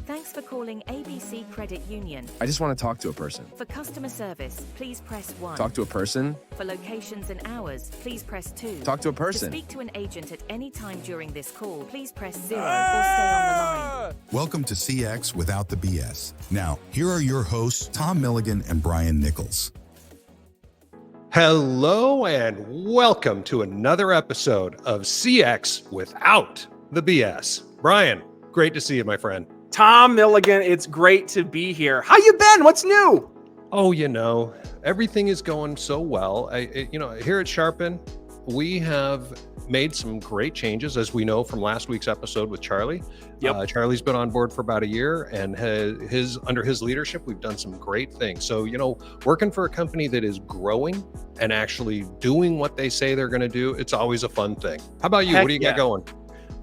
Thanks for calling ABC Credit Union. I just want to talk to a person. For customer service, please press 1. Talk to a person. For locations and hours, please press 2. Talk to a person. To speak to an agent at any time during this call, please press 0 or stay on the line. Welcome to CX Without the BS. Now, here are your hosts, Tom Milligan and Brian Nichols. Hello and welcome to another episode of CX Without the BS. Brian, great to see you, my friend. Tom Milligan, it's great to be here. How you been? What's new? Oh, everything is going so well. Here at Sharpen, we have made some great changes, as we know from last week's episode with Charlie. Yep. Charlie's been on board for about a year, and under his leadership, we've done some great things. So, working for a company that is growing and actually doing what they say they're going to do, it's always a fun thing. How about you? Heck What do you got going?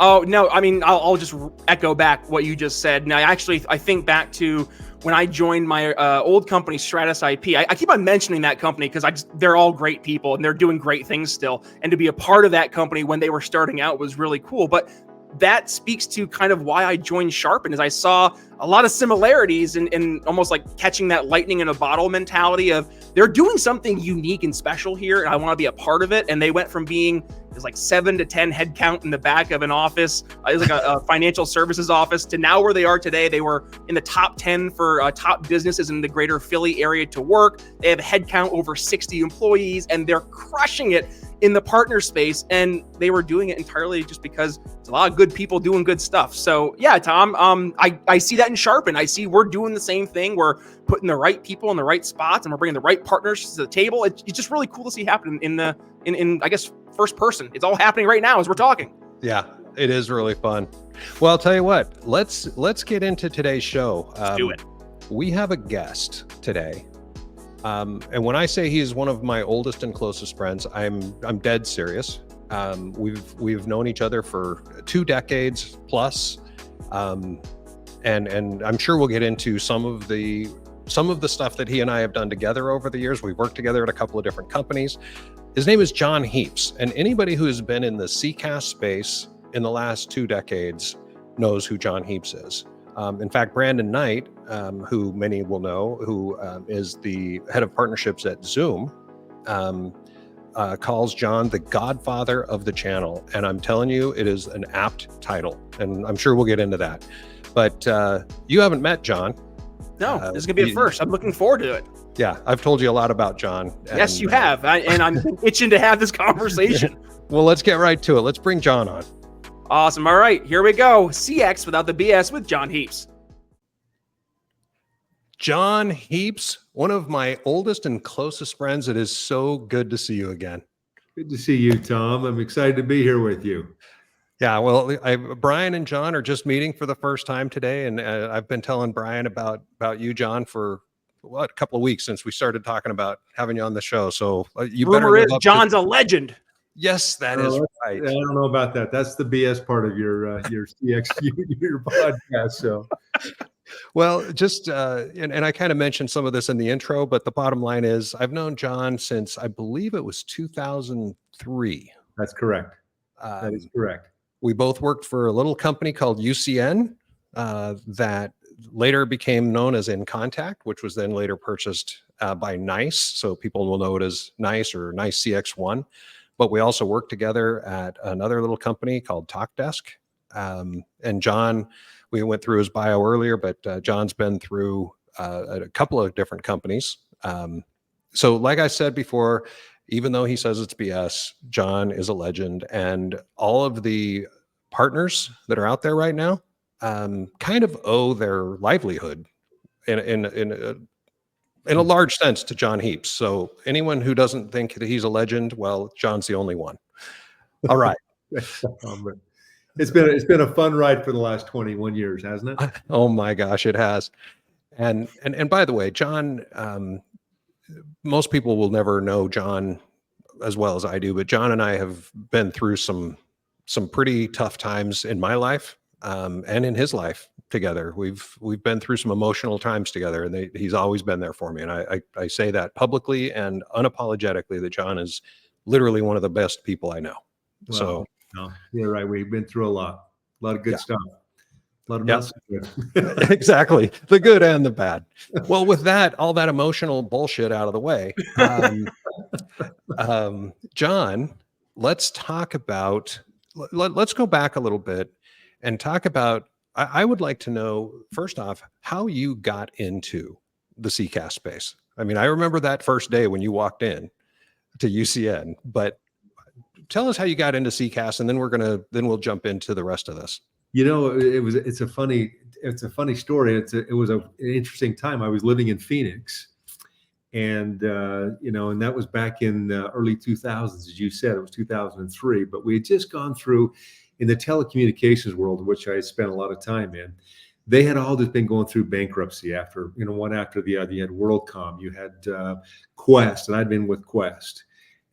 Oh, no, I'll just echo back what you just said. Now, I think back to when I joined my old company, Stratus IP. I keep on mentioning that company because they're all great people and they're doing great things still. And to be a part of that company when they were starting out was really cool. But that speaks to kind of why I joined Sharpen, is I saw a lot of similarities in almost like catching that lightning in a bottle mentality of they're doing something unique and special here, and I want to be a part of it. And they went from being like 7 to 10 headcount in the back of an office. It was like a financial services office to now where they are today. They were in the top 10 for top businesses in the greater Philly area to work. They have a headcount over 60 employees, and they're crushing it in the partner space. And they were doing it entirely just because it's a lot of good people doing good stuff. So yeah, Tom, I see that in Sharpen. I see we're doing the same thing. We're putting the right people in the right spots, and we're bringing the right partners to the table. It's just really cool to see happen in I guess, first person. It's all happening right now as we're talking. Yeah, it is really fun. Well, I'll tell you what, let's get into today's show. Let's do it. We have a guest today. And when I say he's one of my oldest and closest friends, I'm dead serious. We've known each other for 2 decades plus. And I'm sure we'll get into some of the stuff that he and I have done together over the years. We've worked together at a couple of different companies. His name is Jon Heaps, and anybody who has been in the CCaaS space in the last 2 decades knows who Jon Heaps is. In fact, Brandon Knight, who many will know, who is the head of partnerships at Zoom, calls Jon the godfather of the channel. And I'm telling you, it is an apt title, and I'm sure we'll get into that. But you haven't met Jon. No, this is going to be a first. I'm looking forward to it. Yeah, I've told you a lot about Jon. Yes, you have. And I'm itching to have this conversation. Well, let's get right to it. Let's bring Jon on. Awesome. All right, here we go. CX Without the BS with Jon Heaps. Jon Heaps, one of my oldest and closest friends. It is so good to see you again. Good to see you, Tom. I'm excited to be here with you. Yeah, well, Brian and Jon are just meeting for the first time today, and I've been telling Brian about you, Jon, for a couple of weeks since we started talking about having you on the show. So you better. Rumor is Jon's a legend. Yes, that is right. I don't know about that. That's the BS part of your CX your podcast. So, well, just and I kind of mentioned some of this in the intro, but the bottom line is I've known Jon since I believe it was 2003. That's correct. That is correct. We both worked for a little company called UCN that later became known as In Contact, which was then later purchased by NICE. So people will know it as NICE or NICE CXone. But we also worked together at another little company called Talkdesk. And Jon, we went through his bio earlier, but Jon's been through a couple of different companies. So like I said before, even though he says it's BS, Jon is a legend. And all of the partners that are out there right now kind of owe their livelihood in a large sense to Jon Heaps. So anyone who doesn't think that he's a legend, well, Jon's the only one. All right. It's been a fun ride for the last 21 years, hasn't it? Oh my gosh, it has. And by the way, Jon, most people will never know Jon as well as I do, but Jon and I have been through some pretty tough times in my life and in his life together. We've been through some emotional times together, and he's always been there for me. And I say that publicly and unapologetically that Jon is literally one of the best people I know. Well, So no, you're right. We've been through a lot of good stuff. A lot of Yep. muscle. Exactly. The good and the bad. Well, with that, all that emotional bullshit out of the way, Jon, let's talk about, let's go back a little bit and talk about, I would like to know, first off, how you got into the CCAS space. I mean, I remember that first day when you walked in to UCN, but tell us how you got into CCAS, and then we'll jump into the rest of this. It's a funny story. It was an interesting time. I was living in Phoenix, and and that was back in the early 2000s, as you said. It was 2003, but we had just gone through, in the telecommunications world, which I spent a lot of time in. They had all just been going through bankruptcy after, one after the other. You had WorldCom, you had Quest, and I'd been with Quest.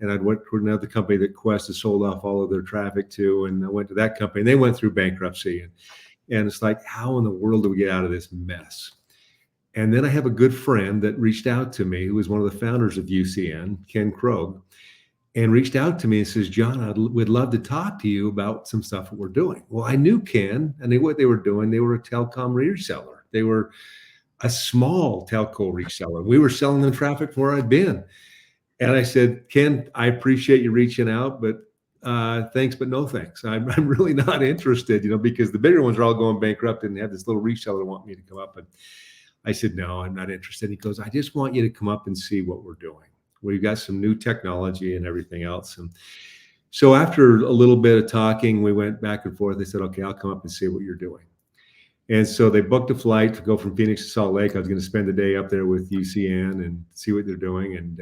And I'd went to another company that Quest has sold off all of their traffic to. And I went to that company, and they went through bankruptcy. And it's like, how in the world do we get out of this mess? And then I have a good friend that reached out to me, who was one of the founders of UCN, Ken Krogh, and reached out to me and says, Jon, we'd love to talk to you about some stuff that we're doing. Well, I knew Ken, and what they were doing. They were a telecom reseller. They were a small telco reseller. We were selling them traffic from where I'd been. And I said, Ken, I appreciate you reaching out, but thanks, but no thanks. I'm really not interested, because the bigger ones are all going bankrupt and have this little reseller want me to come up. And I said, no, I'm not interested. He goes, I just want you to come up and see what we're doing. We've got some new technology and everything else. And so after a little bit of talking, we went back and forth. They said, okay, I'll come up and see what you're doing. And so they booked a flight to go from Phoenix to Salt Lake. I was going to spend the day up there with UCN and see what they're doing. And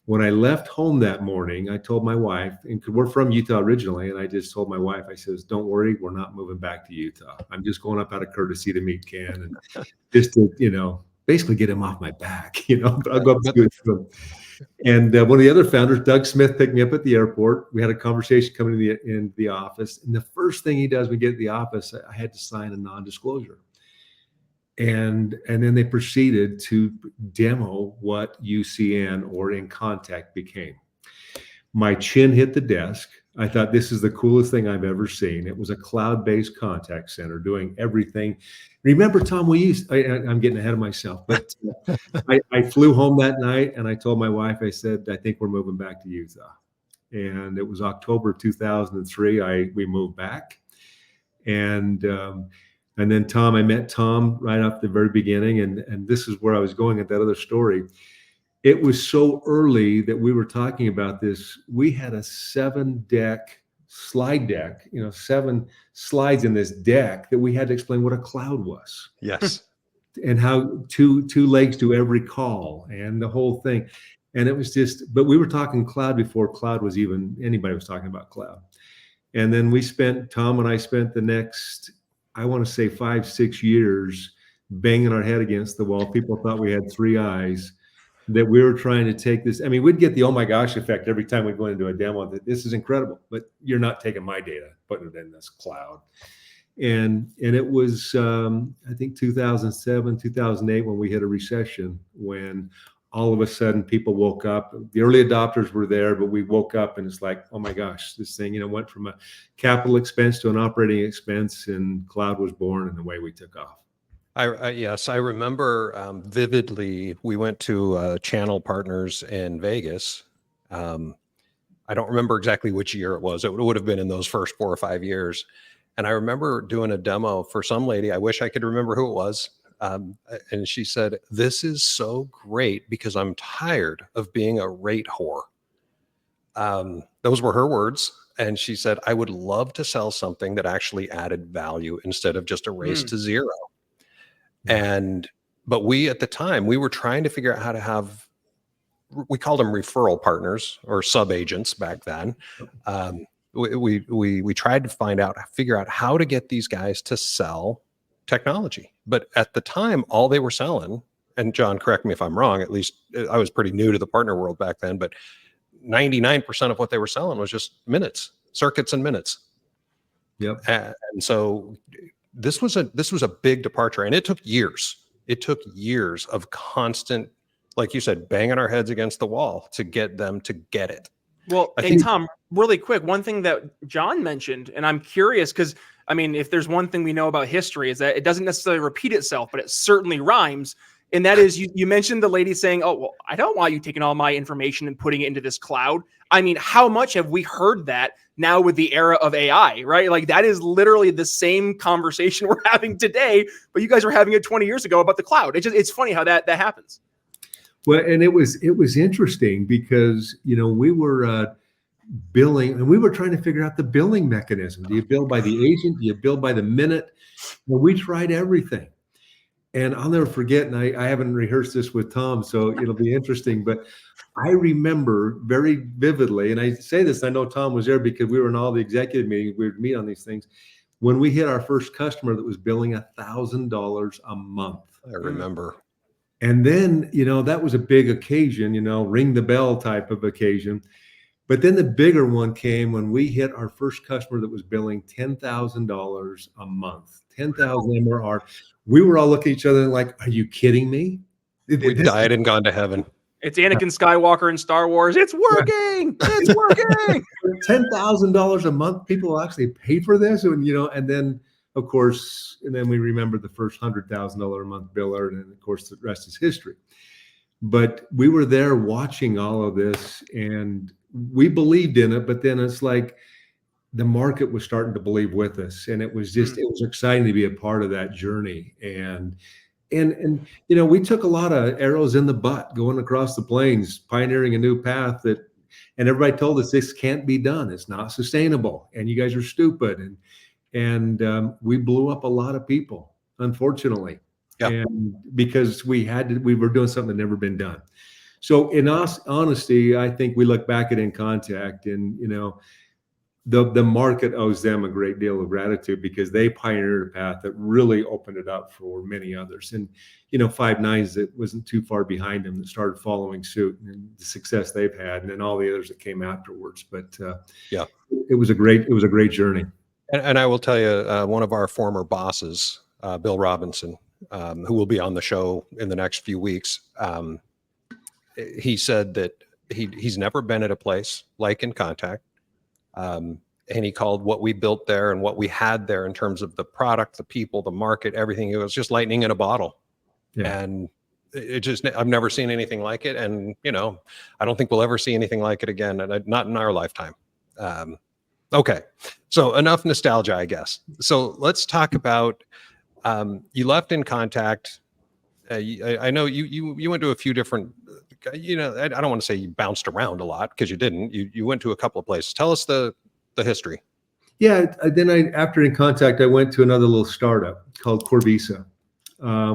when I left home that morning, I told my wife, and we're from Utah originally, and I just told my wife, I says, don't worry, we're not moving back to Utah. I'm just going up out of courtesy to meet Ken and just to, basically get him off my back, but I'll go up to him. And one of the other founders, Doug Smith, picked me up at the airport. We had a conversation coming in the office. And the first thing he does when we get to the office, I had to sign a non-disclosure. And then they proceeded to demo what UCN or In Contact became. My chin hit the desk. I thought, this is the coolest thing I've ever seen. It was a cloud-based contact center doing everything. Remember, Tom, I'm getting ahead of myself, but I flew home that night and I told my wife, I said, I think we're moving back to Utah. And it was October 2003. We moved back. And then I met Tom right off the very beginning. And this is where I was going at that other story. It was so early that we were talking about this. We had a 7-deck slide deck, 7 slides in this deck that we had to explain what a cloud was. Yes. And how two legs to every call and the whole thing. And it was but we were talking cloud before cloud was even, anybody was talking about cloud. And then Tom and I spent the next, I want to say 5-6 years banging our head against the wall. People thought we had 3 eyes, that we were trying to take this. I mean, we'd get the oh my gosh effect every time we go into a demo that this is incredible, but you're not taking my data, putting it in this cloud. And it was, I think 2007, 2008, when we hit a recession, when all of a sudden people woke up. The early adopters were there, but we woke up and it's like, oh my gosh, this thing, went from a capital expense to an operating expense, and cloud was born, and the way we took off. Yes, I remember vividly. We went to Channel Partners in Vegas. I don't remember exactly which year it was. It would have been in those first 4 or 5 years. And I remember doing a demo for some lady. I wish I could remember who it was. And she said, this is so great because I'm tired of being a rate whore. Those were her words. And she said, I would love to sell something that actually added value instead of just a race to zero. But we, at the time, we were trying to figure out how to have, we called them referral partners or sub-agents back then. We tried to figure out how to get these guys to sell technology. But at the time, all they were selling, and Jon, correct me if I'm wrong, at least I was pretty new to the partner world back then, but 99% of what they were selling was just minutes, circuits and minutes. Yep. And so this was a big departure, and it took years. It took years of constant, like you said, banging our heads against the wall to get them to get it. Well, hey, Tom, really quick, one thing that Jon mentioned, and I'm curious because I mean, if there's one thing we know about history is that it doesn't necessarily repeat itself, but it certainly rhymes. And that is, you mentioned the lady saying, oh, well, I don't want you taking all my information and putting it into this cloud. I mean, how much have we heard that now with the era of AI, right? Like that is literally the same conversation we're having today, but you guys were having it 20 years ago about the cloud. It's funny how that happens. Well, and it was interesting because, you know, we were billing and we were trying to figure out the billing mechanism. Do you bill by the agent? Do you bill by the minute? Well, we tried everything. And I'll never forget, and I haven't rehearsed this with Tom, so it'll be interesting, but I remember very vividly, and I say this, I know Tom was there because we were in all the executive meetings, we would meet on these things, when we hit our first customer that was billing $1,000 a month. I remember. And then, you know, that was a big occasion, you know, ring the bell type of occasion. But then the bigger one came when we hit our first customer that was billing $10,000 a month, 10,000 MRR. We were all looking at each other like, are you kidding me? We died and gone to heaven. It's Anakin Skywalker in Star Wars. It's working. It's working. $10,000 a month. People will actually pay for this. And, you know, and then of course, and then we remember the first $100,000 a month biller. And of course, the rest is history. But we were there watching all of this and we believed in it. But then it's like, the market was starting to believe with us, and it was just it was exciting to be a part of that journey. And you know, we took a lot of arrows in the butt going across the plains, pioneering a new path that, and everybody told us this can't be done. It's not sustainable, and you guys are stupid. And we blew up a lot of people, unfortunately, and because we were doing something that never been done. So in honesty, I think we look back at In Contact, and you know, the market owes them a great deal of gratitude because they pioneered a path that really opened it up for many others. And, you know, Five9 that wasn't too far behind them that started following suit, and the success they've had, and then all the others that came afterwards. But it was a great journey. And I will tell you, one of our former bosses, Bill Robinson, who will be on the show in the next few weeks, he said that he's never been at a place like In Contact. And he called what we built there and what we had there in terms of the product, the people, the market, everything. It was just lightning in a bottle. Yeah. And I've never seen anything like it. And, you know, I don't think we'll ever see anything like it again, and not in our lifetime. Okay. So enough nostalgia, I guess. So let's talk about, you left In Contact. I know you went to a few different, you know, I don't want to say you bounced around a lot because you didn't. You went to a couple of places. Tell us the history. Yeah. Then after In Contact, I went to another little startup called Corvisa,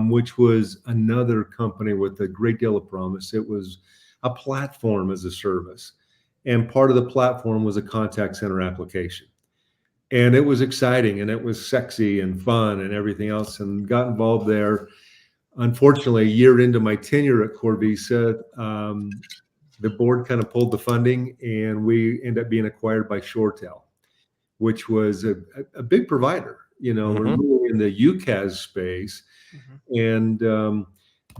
which was another company with a great deal of promise. It was a platform as a service. And part of the platform was a contact center application. And it was exciting and it was sexy and fun and everything else, and got involved there. Unfortunately, a year into my tenure at Corvisa, the board kind of pulled the funding, and we ended up being acquired by ShoreTel, which was a big provider. You know, we're really in the UCaaS space, and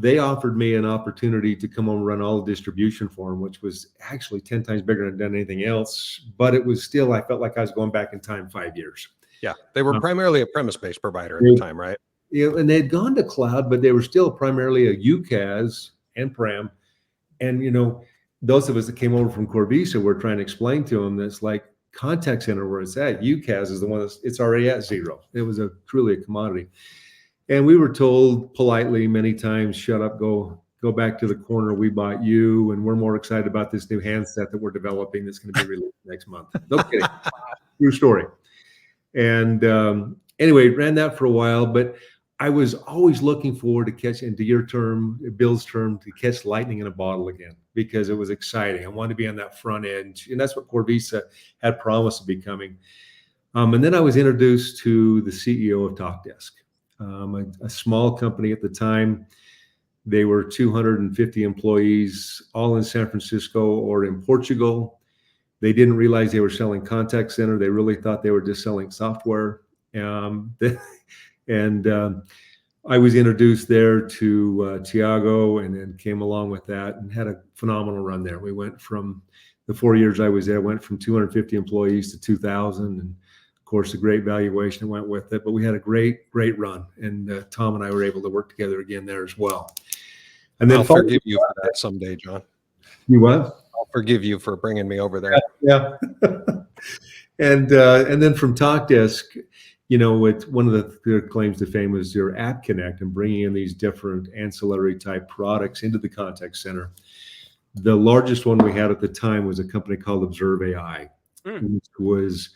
they offered me an opportunity to come over and run all the distribution for them, which was actually 10 times bigger than I'd done anything else. But it was still, I felt like I was going back in time 5 years. Yeah, they were primarily a premise-based provider at the time, right? Yeah, and they had gone to cloud, but they were still primarily a UCaaS and prem. And, you know, those of us that came over from Corvisa were trying to explain to them that's like contact center where it's at. UCaaS is the one it's already at zero. It was truly a commodity. And we were told politely many times, shut up, go back to the corner. We bought you, and we're more excited about this new handset that we're developing that's going to be released next month. No kidding. True story. And anyway, ran that for a while, but I was always looking forward to catch, into your term, Bill's term, to catch lightning in a bottle again, because it was exciting. I wanted to be on that front edge, and that's what Corvisa had promised of becoming. And then I was introduced to the CEO of Talkdesk, a small company at the time. They were 250 employees, all in San Francisco or in Portugal. They didn't realize they were selling contact center. They really thought they were just selling software. I was introduced there to Tiago, and then came along with that and had a phenomenal run there. We went from the 4 years I was there, went from 250 employees to 2,000. And of course, a great valuation that went with it, but we had a great run. And Tom and I were able to work together again there as well. And then I'll forgive you for that someday, John. You what? I'll forgive you for bringing me over there. Yeah. And then from Talkdesk, it's one of their claims to fame was your App Connect and bringing in these different ancillary type products into the contact center. The largest one we had at the time was a company called Observe.AI, which was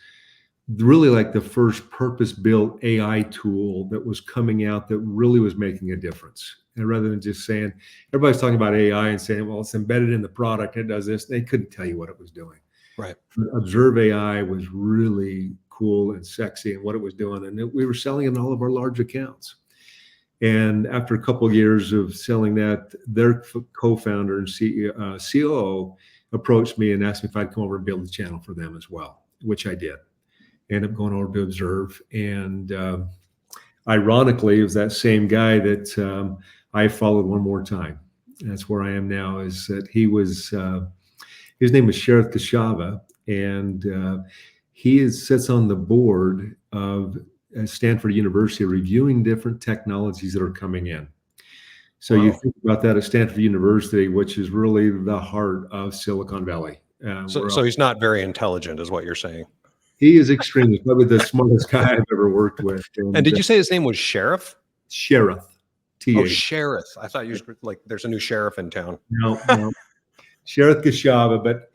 really like the first purpose-built AI tool that was coming out that really was making a difference. And rather than just saying, everybody's talking about AI and saying, well, it's embedded in the product, it does this. They couldn't tell you what it was doing. Right. Observe.AI was really cool and sexy and what it was doing. And we were selling in all of our large accounts. And after a couple of years of selling that, their co-founder and COO approached me and asked me if I'd come over and build a channel for them as well, which I did. Ended up going over to Observe. And ironically, it was that same guy that I followed one more time. That's where I am now, is that he was, his name was Sheriff Kashava, and he sits on the board of Stanford University reviewing different technologies that are coming in. So you think about that at Stanford University, which is really the heart of Silicon Valley. So he's not very intelligent, is what you're saying. He is extremely, probably the smartest guy I've ever worked with. And did you say his name was Sheriff? Sheriff. Oh, Sheriff. I thought you were like, there's a new sheriff in town. No. Sheriff Kashava, but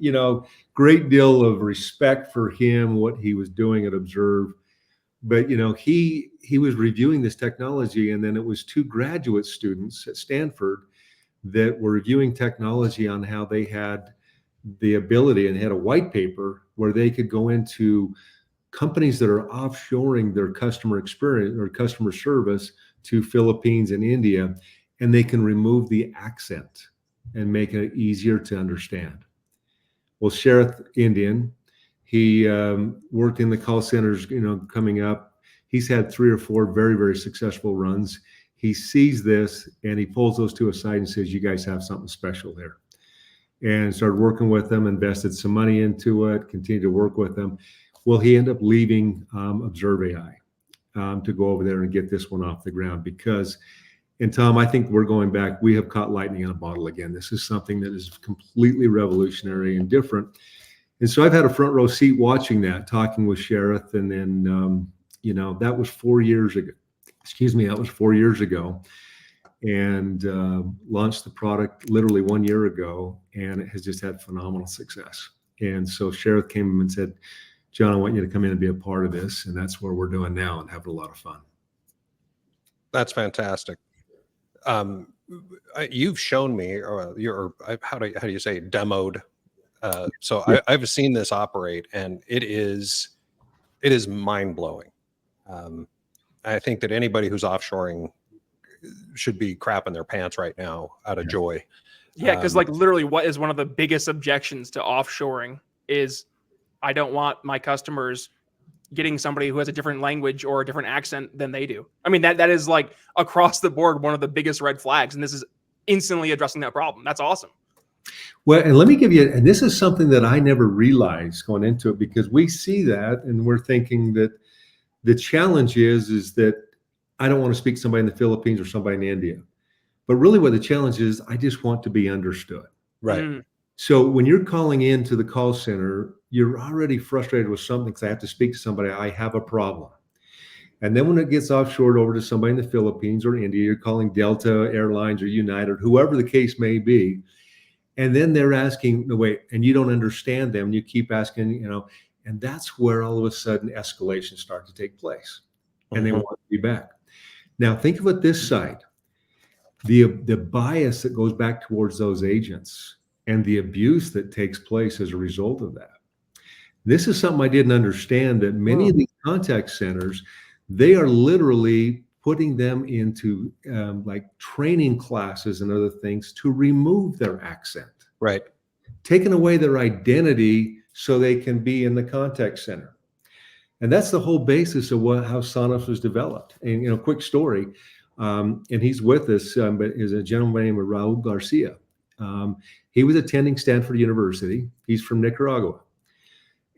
great deal of respect for him, what he was doing at Observe. But he was reviewing this technology, and then it was 2 graduate students at Stanford that were reviewing technology on how they had the ability and had a white paper where they could go into companies that are offshoring their customer experience or customer service to Philippines and India, and they can remove the accent and make it easier to understand. Well, Sheriff Indian, he worked in the call centers, coming up. He's had 3 or 4 very, very successful runs. He sees this and he pulls those 2 aside and says, you guys have something special there. And started working with them, invested some money into it, continued to work with them. Well, he ended up leaving Observe.AI to go over there and get this one off the ground because, and Tom, I think we're going back, we have caught lightning in a bottle again. This is something that is completely revolutionary and different. And so I've had a front row seat watching that, talking with Sheriff. And then, that was 4 years ago. That was 4 years ago. And launched the product literally 1 year ago, and it has just had phenomenal success. And so Sheriff came and said, John, I want you to come in and be a part of this. And that's what we're doing now and having a lot of fun. That's fantastic. You've shown me, or how do you say, demoed. So yeah. I've seen this operate, and it is mind blowing. I think that anybody who's offshoring should be crapping their pants right now out of joy. Yeah, because literally what is one of the biggest objections to offshoring is I don't want my customers getting somebody who has a different language or a different accent than they do. I mean, that is like across the board one of the biggest red flags, and this is instantly addressing that problem. That's awesome. Well, and let me give you, and this is something that I never realized going into it, because we see that and we're thinking that the challenge is that I don't want to speak to somebody in the Philippines or somebody in India. But really what the challenge is, I just want to be understood. Right. So when you're calling into the call center, you're already frustrated with something because I have to speak to somebody. I have a problem. And then when it gets offshored over to somebody in the Philippines or India, you're calling Delta Airlines or United, whoever the case may be. And then they're asking, no, wait, and you don't understand them. You keep asking, and that's where all of a sudden escalation starts to take place. And they want to be back. Now, think of it this side. The bias that goes back towards those agents and the abuse that takes place as a result of that. This is something I didn't understand, that many of these contact centers, they are literally putting them into like training classes and other things to remove their accent. Right. Taking away their identity so they can be in the contact center. And that's the whole basis of how Sonos was developed. And, quick story, and he's with us, but is a gentleman named Raul Garcia. He was attending Stanford University. He's from Nicaragua.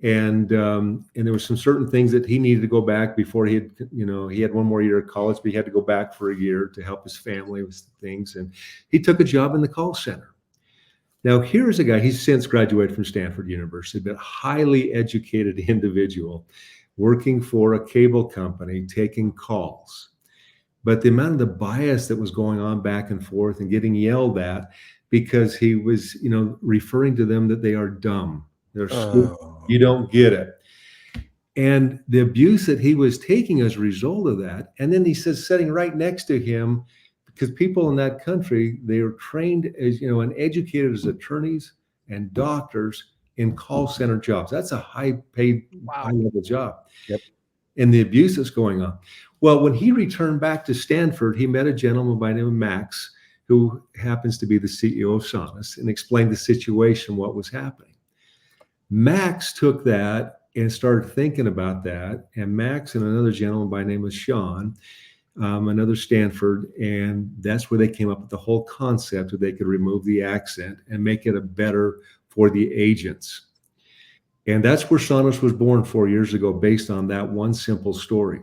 And there were some certain things that he needed to go back before he had one more year of college, but he had to go back for a year to help his family with things. And he took a job in the call center. Now, here's a guy, he's since graduated from Stanford University, but highly educated individual working for a cable company, taking calls. But the amount of the bias that was going on back and forth and getting yelled at because he was, referring to them that they are dumb. They're stupid. You don't get it. And the abuse that he was taking as a result of that. And then he says, sitting right next to him, because people in that country, they are trained as, and educated as attorneys and doctors in call center jobs. That's a high paid, high level job. Yep. And the abuse that's going on. Well, when he returned back to Stanford, he met a gentleman by the name of Max, who happens to be the CEO of Sonus, and explained the situation, what was happening. Max took that and started thinking about that. And Max and another gentleman by the name of Sean, another Stanford, and that's where they came up with the whole concept that they could remove the accent and make it a better for the agents. And that's where Sonus was born 4 years ago, based on that one simple story.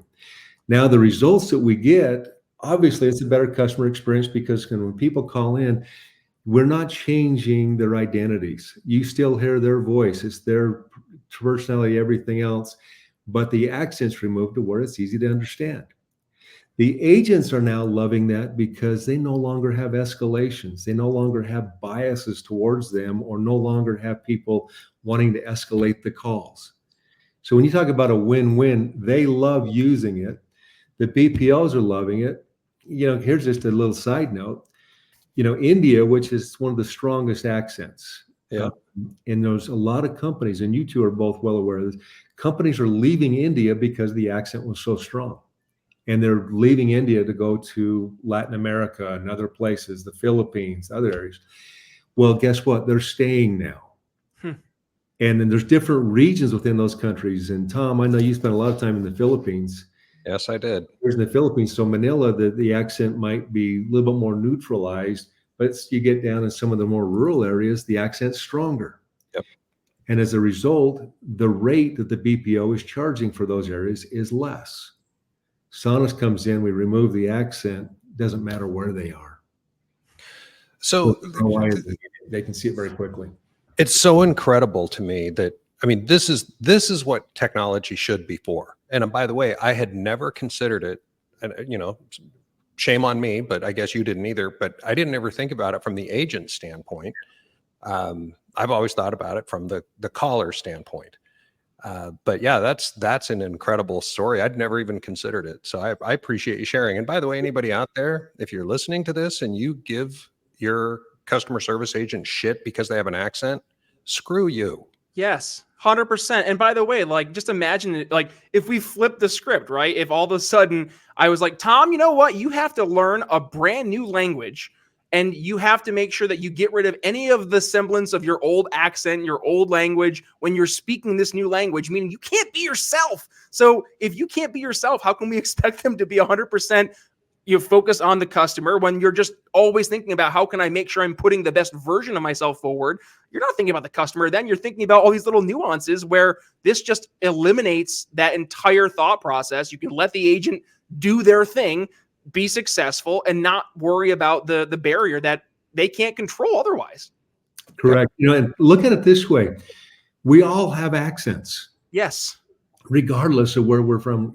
Now, the results that we get, obviously, it's a better customer experience because when people call in, we're not changing their identities. You still hear their voice. It's their personality, everything else, but the accent's removed to where it's easy to understand. The agents are now loving that because they no longer have escalations. They no longer have biases towards them, or no longer have people wanting to escalate the calls. So when you talk about a win-win, they love using it. The BPOs are loving it. Here's just a little side note. India, which is one of the strongest accents. Yeah. And there's a lot of companies, and you two are both well aware of this. Companies are leaving India because the accent was so strong. And they're leaving India to go to Latin America and other places, the Philippines, other areas. Well, guess what? They're staying now. And then there's different regions within those countries. And Tom, I know you spent a lot of time in the Philippines. Yes, I did. There's in the Philippines. So Manila, the accent might be a little bit more neutralized, but you get down in some of the more rural areas, the accent's stronger. Yep. And as a result, the rate that the BPO is charging for those areas is less. Sonus comes in, we remove the accent, doesn't matter where they are. So they can see it very quickly. It's so incredible to me that, this is what technology should be for. And by the way, I had never considered it, and shame on me, but I guess you didn't either, but I didn't ever think about it from the agent standpoint. I've always thought about it from the caller standpoint. But yeah, that's an incredible story. I'd never even considered it. So I appreciate you sharing. And by the way, anybody out there, if you're listening to this and you give your customer service agent shit because they have an accent, screw you. Yes, 100%. And by the way, just imagine it, if we flip the script, right? If all of a sudden I was like, Tom, you know what? You have to learn a brand new language, and you have to make sure that you get rid of any of the semblance of your old accent, your old language when you're speaking this new language, meaning you can't be yourself. So if you can't be yourself, how can we expect them to be 100% focus on the customer when you're just always thinking about how can I make sure I'm putting the best version of myself forward? You're not thinking about the customer. Then you're thinking about all these little nuances where this just eliminates that entire thought process. You can let the agent do their thing, be successful, and not worry about the barrier that they can't control otherwise. Correct. And look at it this way. We all have accents. Yes. Regardless of where we're from,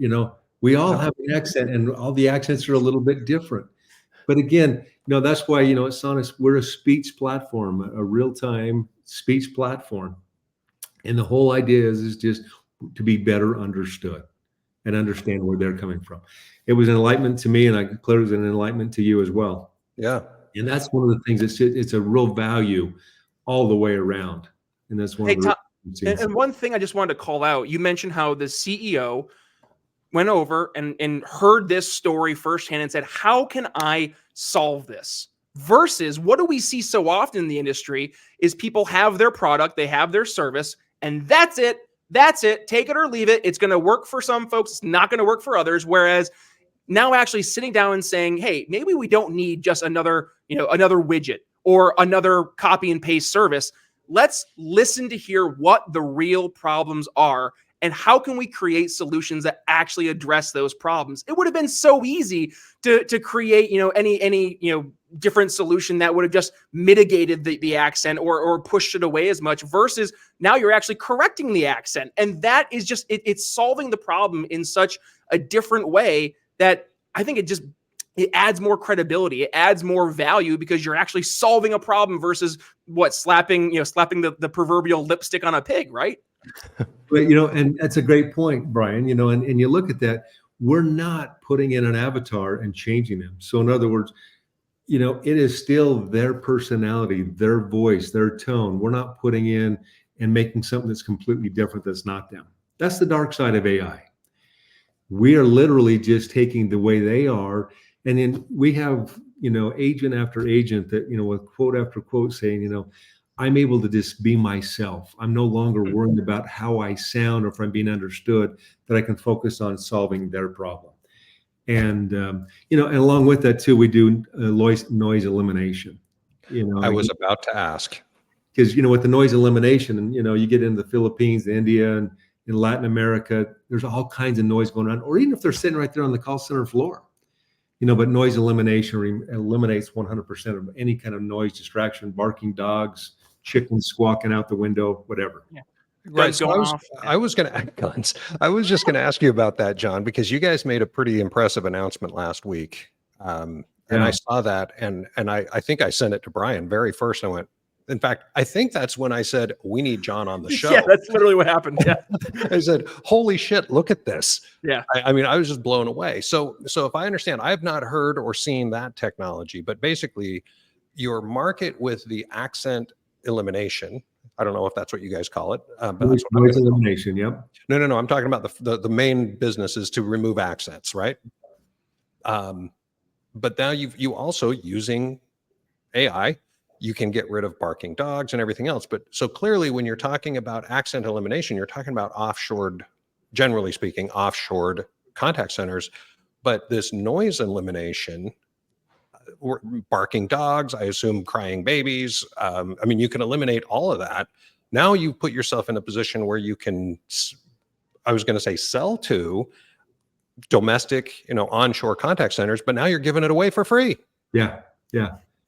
we all have an accent, and all the accents are a little bit different. But again, that's why, at Sonus, we're a speech platform, a real-time speech platform. And the whole idea is just to be better understood and understand where they're coming from. It was an enlightenment to me, and I clearly it was an enlightenment to you as well. Yeah. And that's one of the things it's a real value all the way around. And that's one of the and one thing I just wanted to call out, you mentioned how the CEO went over and heard this story firsthand and said, how can I solve this? Versus what do we see so often in the industry is people have their product, they have their service, and that's it. That's it. Take it or leave it. It's going to work for some folks. It's not going to work for others. Whereas now actually sitting down and saying, hey, maybe we don't need just another widget or another copy and paste service. let's listen to hear what the real problems are and how can we create solutions that actually address those problems. It would have been so easy to create, any different solution that would have just mitigated the accent or pushed it away as much, versus now you're actually correcting the accent. And that is just, it's solving the problem in such a different way that I think it adds more credibility. It adds more value because you're actually solving a problem versus slapping the proverbial lipstick on a pig, right? But, and that's a great point, Brian, and you look at that, we're not putting in an avatar and changing them. So in other words, it is still their personality, their voice, their tone. We're not putting in and making something that's completely different that's not them. That's the dark side of AI. We are literally just taking the way they are. And then we have, agent after agent that, with quote after quote saying, I'm able to just be myself. I'm no longer worried about how I sound or if I'm being understood, that I can focus on solving their problem. And, and along with that too, we do noise elimination. I was about to ask. Because, with the noise elimination and, you get into the Philippines, India, and in Latin America, there's all kinds of noise going on, or even if they're sitting right there on the call center floor, but noise elimination eliminates 100% of any kind of noise distraction, barking dogs, chickens squawking out the window, whatever. Yeah. Right. So I was going to ask you about that, John, because you guys made a pretty impressive announcement last week. And I saw that and I think I sent it to Brian very first. I went, in fact, I think that's when I said, we need John on the show. Yeah, that's literally what happened. Yeah. I said, holy shit, look at this. Yeah. I mean, I was just blown away. So if I understand, I have not heard or seen that technology, but basically your market with the accent elimination, I don't know if that's what you guys call it. But that's what noise elimination. Yep. No. I'm talking about the main business is to remove accents, right? But now you also using AI, you can get rid of barking dogs and everything else. But so clearly when you're talking about accent elimination, you're talking about offshored, generally speaking, offshored contact centers. But this noise elimination, barking dogs, I assume crying babies. I mean, you can eliminate all of that. Now you put yourself in a position where you can, I was going to say, sell to domestic, onshore contact centers, but now you're giving it away for free. Yeah.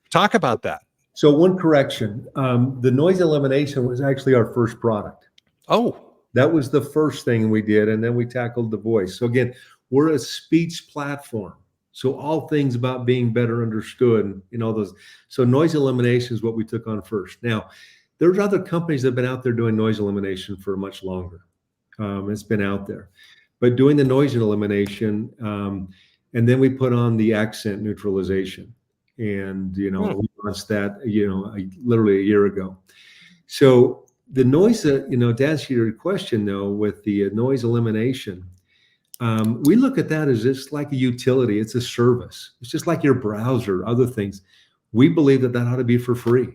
Talk about that. So one correction, the noise elimination was actually our first product. Oh, that was the first thing we did. And then we tackled the voice. So again, we're a speech platform. So all things about being better understood and all those. So noise elimination is what we took on first. Now, there's other companies that have been out there doing noise elimination for much longer. It's been out there. But doing the noise elimination, and then we put on the accent neutralization. And, we launched that, literally a year ago. So the noise, to answer your question, though, with the noise elimination, we look at that as just like a utility. It's a service. It's just like your browser, other things. We believe that ought to be for free.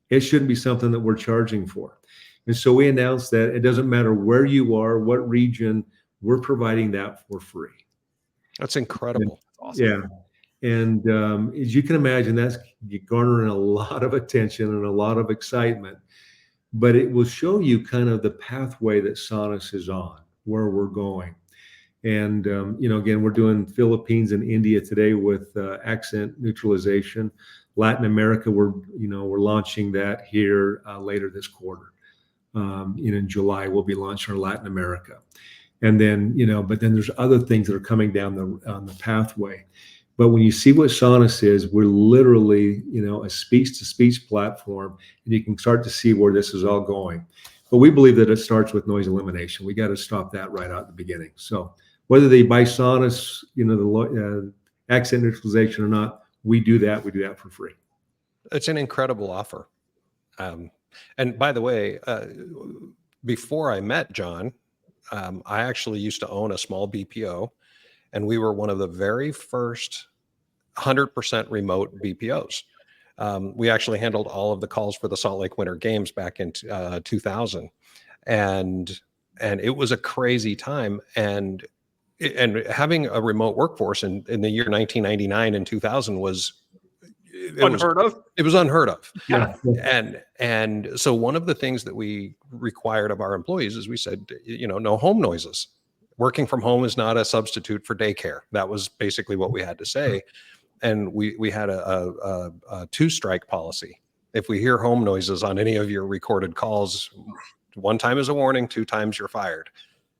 It shouldn't be something that we're charging for. And so we announced that it doesn't matter where you are, what region, we're providing that for free. That's incredible. And, awesome. Yeah. And as you can imagine, that's garnering a lot of attention and a lot of excitement. But it will show you kind of the pathway that Sonus is on, where we're going. And, again, we're doing Philippines and India today with accent neutralization. Latin America, we're launching that here later this quarter. In July, we'll be launching our Latin America. And then, but then there's other things that are coming down the pathway. But when you see what Sonus is, we're literally, a speech-to-speech platform, and you can start to see where this is all going. But we believe that it starts with noise elimination. We got to stop that right out at the beginning. So whether they buy Sonus, the accent neutralization or not, we do that. We do that for free. It's an incredible offer. And by the way, before I met John, I actually used to own a small BPO, and we were one of the very first 100% remote BPOs. We actually handled all of the calls for the Salt Lake Winter Games back in 2000, and it was a crazy time. And having a remote workforce in the year 1999 and 2000 was Unheard of. It was unheard of. Yeah. And so one of the things that we required of our employees is we said, no home noises. Working from home is not a substitute for daycare. That was basically what we had to say. And we had a 2-strike policy. If we hear home noises on any of your recorded calls, 1 time is a warning, 2 times you're fired.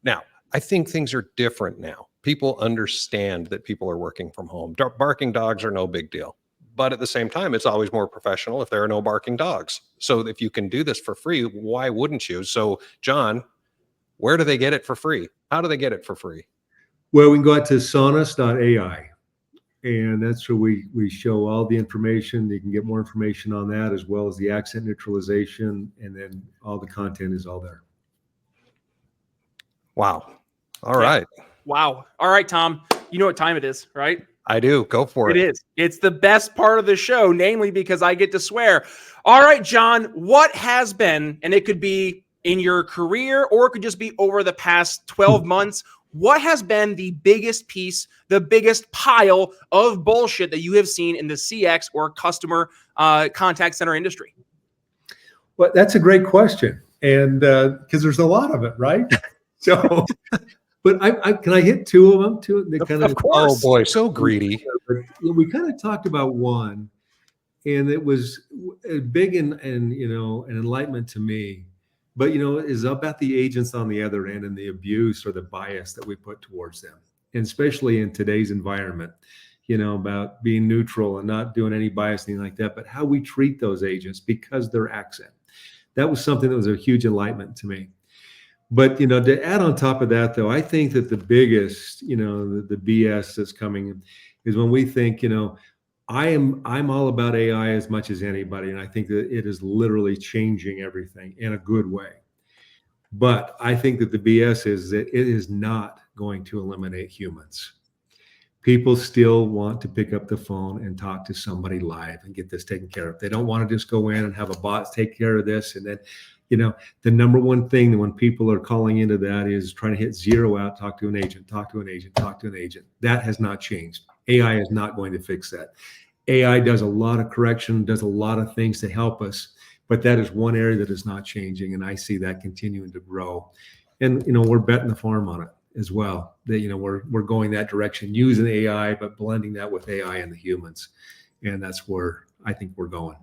Now, I think things are different now. People understand that people are working from home. Barking dogs are no big deal. But at the same time, it's always more professional if there are no barking dogs. So if you can do this for free, why wouldn't you? So, John, where do they get it for free? How do they get it for free? Well, we can go out to sonus.ai, and that's where we show all the information. You can get more information on that, as well as the accent neutralization, and then all the content is all there. Wow. All right. Wow. All right, Tom. You know what time it is, right? I do. Go for it. It is. It's the best part of the show, namely because I get to swear. All right, John, what has been, and it could be in your career or it could just be over the past 12 months, what has been the biggest piece, the biggest pile of bullshit that you have seen in the CX or customer contact center industry? Well, that's a great question. And because there's a lot of it, right? So, but can I hit 2 of them too? They kind Of course. Oh boy, so greedy. But we kind of talked about one, and it was big and an enlightenment to me. But is about the agents on the other end and the abuse or the bias that we put towards them, and especially in today's environment. About being neutral and not doing any bias, anything like that, but how we treat those agents because their accent. That was something that was a huge enlightenment to me. But to add on top of that, though, I think that the biggest, the BS that's coming is when we think, I'm all about AI as much as anybody, and I think that it is literally changing everything in a good way. But I think that the BS is that it is not going to eliminate humans. People still want to pick up the phone and talk to somebody live and get this taken care of. They don't want to just go in and have a bot take care of this. And then, the number one thing that when people are calling into that is trying to hit 0 out, talk to an agent, talk to an agent, talk to an agent. That has not changed. AI is not going to fix that. AI does a lot of correction, does a lot of things to help us, but that is one area that is not changing. And I see that continuing to grow. And, we're betting the farm on it as well, that, we're going that direction, using AI, but blending that with AI and the humans. And that's where I think we're going.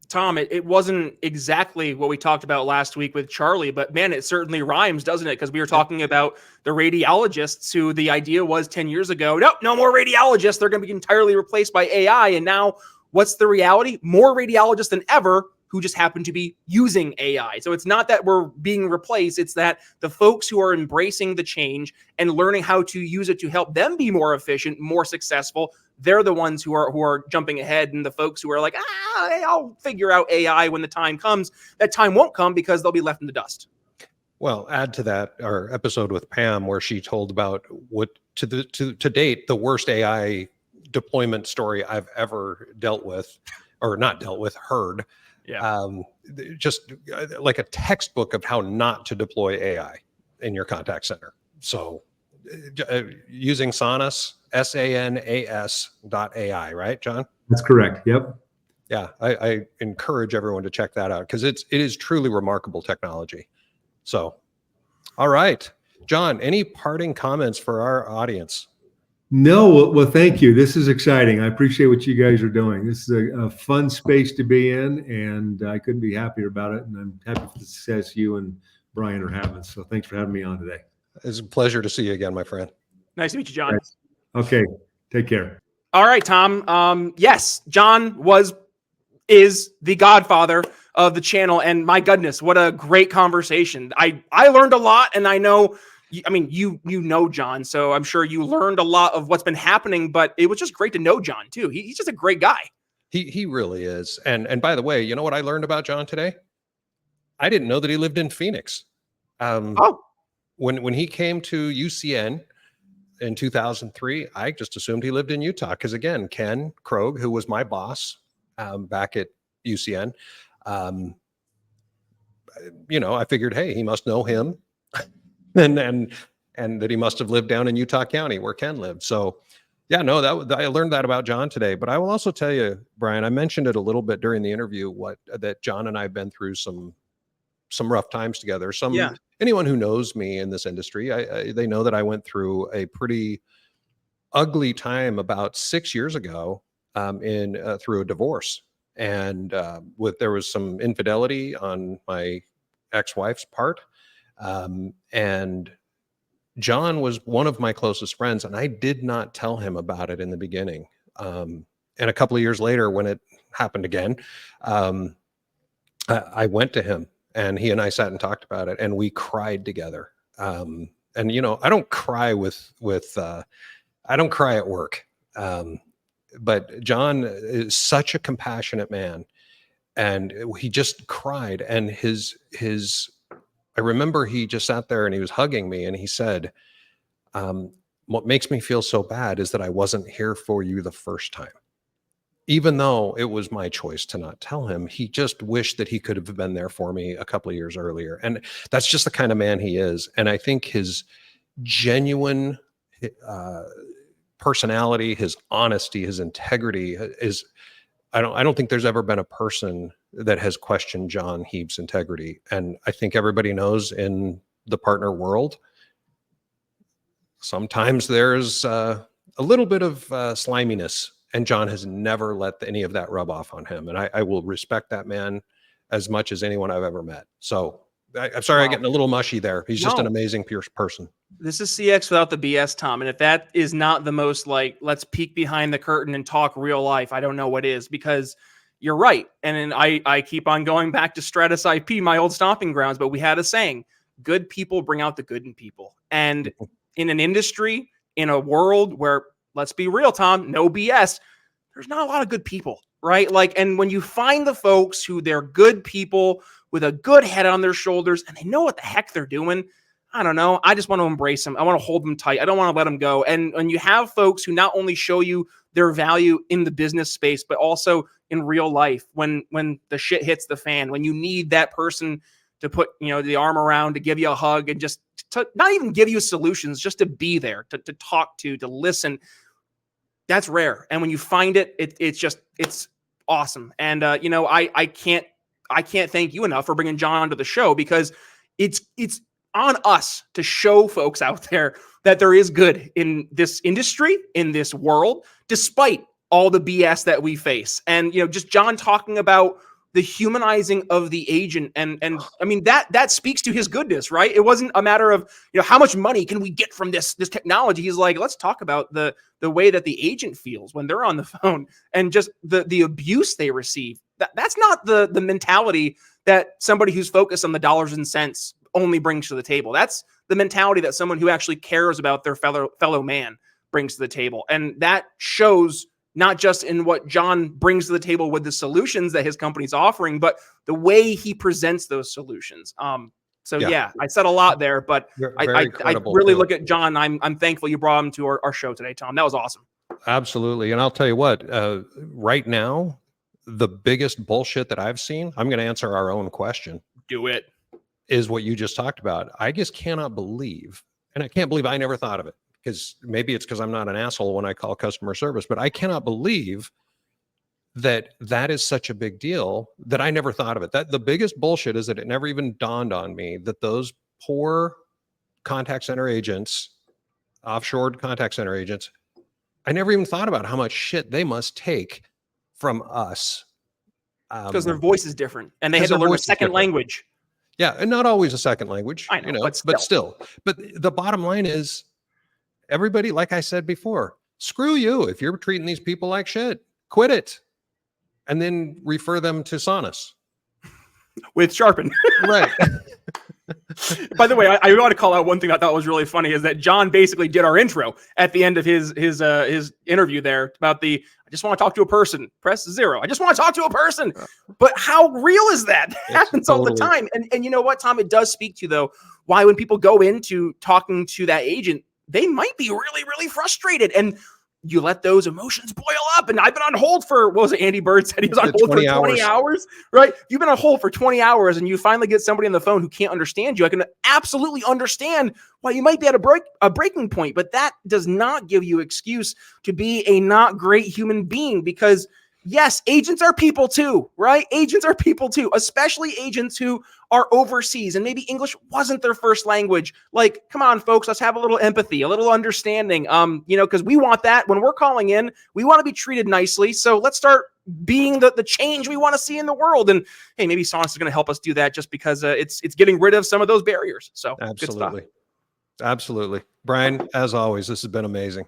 Tom, it wasn't exactly what we talked about last week with Charlie, but man, it certainly rhymes, doesn't it? Because we were talking about the radiologists who the idea was 10 years ago, nope, no more radiologists. They're going to be entirely replaced by AI. And now what's the reality? More radiologists than ever who just happen to be using AI. So it's not that we're being replaced. It's that the folks who are embracing the change and learning how to use it to help them be more efficient, more successful, they're the ones who are jumping ahead. And the folks who are like, I'll figure out AI when the time comes, that time won't come because they'll be left in the dust. Well, add to that our episode with Pam, where she told about what to date, the worst AI deployment story I've ever dealt with, or not dealt with, heard. Yeah. Just like a textbook of how not to deploy AI in your contact center. So using Sonus, SANAS.ai, right, John? That's correct. Yep. Yeah, I encourage everyone to check that out because it is truly remarkable technology. So, all right, John, any parting comments for our audience? No, well, thank you. This is exciting. I appreciate what you guys are doing. This is a fun space to be in, and I couldn't be happier about it. And I'm happy for the success you and Brian are having. So thanks for having me on today. It's a pleasure to see you again, my friend. Nice to meet you, John. Okay, take care. All right, Tom. Yes, John is the godfather of the channel, and my goodness, what a great conversation. I learned a lot, and I know, you know John, so I'm sure you learned a lot of what's been happening, but it was just great to know John too. He's just a great guy. He really is. And by the way, you know what I learned about John today? I didn't know that he lived in Phoenix. When he came to UCN in 2003, I just assumed he lived in Utah because, again, Ken Krogh, who was my boss back at UCN, I figured, hey, he must know him, and that he must have lived down in Utah County where Ken lived. So Yeah, no, I learned that about Jon today. But I will also tell you, Brian, I mentioned it a little bit during the interview, that Jon and I have been through some rough times together. Yeah. Anyone who knows me in this industry, they know that I went through a pretty ugly time about 6 years ago, through a divorce, and there was some infidelity on my ex-wife's part, and Jon was one of my closest friends, and I did not tell him about it in the beginning. And a couple of years later, when it happened again, I went to him, and he and I sat and talked about it, and we cried together. And I don't cry I don't cry at work. But Jon is such a compassionate man, and he just cried. And I remember he just sat there and he was hugging me, and he said, what makes me feel so bad is that I wasn't here for you the first time. Even though it was my choice to not tell him, he just wished that he could have been there for me a couple of years earlier. And that's just the kind of man he is. And I think his genuine personality, his honesty, his integrity is, I don't think there's ever been a person that has questioned Jon Heaps' integrity. And I think everybody knows in the partner world, sometimes there's a little bit of sliminess, and Jon has never let any of that rub off on him. And I will respect that man as much as anyone I've ever met. So I'm sorry, I'm getting a little mushy there. He's just an amazing person. This is CX without the BS, Tom. And if that is not the most let's peek behind the curtain and talk real life, I don't know what is, because you're right. And I keep on going back to Stratus IP, my old stomping grounds, but we had a saying, good people bring out the good in people. And in an industry, in a world where, let's be real, Tom, no BS, there's not a lot of good people, right? And when you find the folks who they're good people with a good head on their shoulders and they know what the heck they're doing, I don't know. I just want to embrace them. I want to hold them tight. I don't want to let them go. And when you have folks who not only show you their value in the business space, but also in real life, when the shit hits the fan, when you need that person to put, the arm around, to give you a hug, and just to not even give you solutions, just to be there, to talk to listen. That's rare. And when you find it, it's awesome. And, I can't thank you enough for bringing Jon onto the show, because it's on us to show folks out there that there is good in this industry, in this world, despite all the BS that we face. And, just Jon talking about the humanizing of the agent. And I mean, that speaks to his goodness, right? It wasn't a matter of, how much money can we get from this technology? He's like, let's talk about the way that the agent feels when they're on the phone, and just the abuse they receive. That's not the mentality that somebody who's focused on the dollars and cents only brings to the table. That's the mentality that someone who actually cares about their fellow man brings to the table. And that shows not just in what Jon brings to the table with the solutions that his company's offering, but the way he presents those solutions. Yeah, I said a lot there, but I really look at Jon. I'm thankful you brought him to our show today, Tom. That was awesome. Absolutely. And I'll tell you what, right now, the biggest bullshit that I've seen, I'm going to answer our own question. Do it. Is what you just talked about. I just cannot believe, and I can't believe I never thought of it, because maybe it's because I'm not an asshole when I call customer service, but I cannot believe that is such a big deal that I never thought of it. That the biggest bullshit is that it never even dawned on me that those poor contact center agents, offshore contact center agents, I never even thought about how much shit they must take from us. Because their voice is different, and they had to learn a second language. Yeah, and not always a second language. I know, but still. But the bottom line is, everybody, like I said before, screw you. If you're treating these people like shit, quit it. And then refer them to Sonus. With Sharpen. Right. By the way, I want to call out one thing I thought was really funny, is that Jon basically did our intro at the end of his interview there about I just want to talk to a person, press 0. I just want to talk to a person. But how real is that? It happens all the time. And you know what, Tom, it does speak to, though, why when people go into talking to that agent, they might be really, really frustrated. And you let those emotions boil up. And I've been on hold for, what was it? Andy Bird said he was on hold for 20 hours, right? You've been on hold for 20 hours and you finally get somebody on the phone who can't understand you. I can absolutely understand why you might be at a breaking point, but that does not give you excuse to be a not great human being, because yes, agents are people too, right? Agents are people too, especially agents who are overseas and maybe English wasn't their first language. Like, come on, folks, let's have a little empathy, a little understanding, because we want that when we're calling in. We want to be treated nicely. So let's start being the change we want to see in the world. And hey, maybe Sonus is going to help us do that, just because it's getting rid of some of those barriers. So absolutely. Absolutely. Brian, as always, this has been amazing.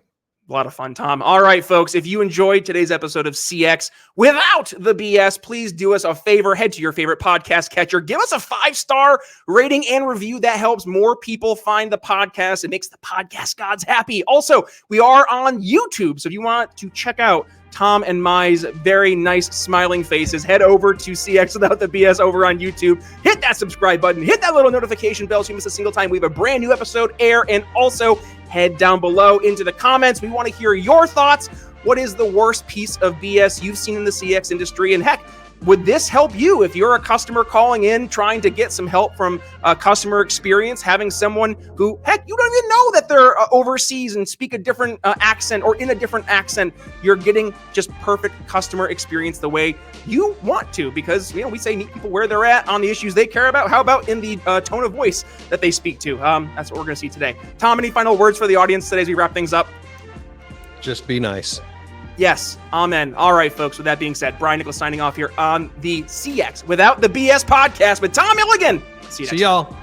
A lot of fun, Tom. All right, folks, if you enjoyed today's episode of CX Without the BS, please do us a favor. Head to your favorite podcast catcher. Give us a 5-star rating and review. That helps more people find the podcast. It makes the podcast gods happy. Also, we are on YouTube, so if you want to check out Tom and Mai's very nice smiling faces, head over to CX Without the BS over on YouTube. Hit that subscribe button. Hit that little notification bell so you miss a single time we have a brand new episode air. And also head down below into the comments. We want to hear your thoughts. What is the worst piece of BS you've seen in the CX industry? And heck, would this help you if you're a customer calling in, trying to get some help from customer experience, having someone who, heck, you don't even know that they're overseas and speak a different accent or in a different accent. You're getting just perfect customer experience the way you want to, because, we say meet people where they're at on the issues they care about. How about in the tone of voice that they speak to? That's what we're going to see today. Tom, any final words for the audience today as we wrap things up? Just be nice. Yes, amen. All right, folks, with that being said, Brian Nichols signing off here on the CX Without the BS podcast with Tom Milligan. See you next time. Y'all.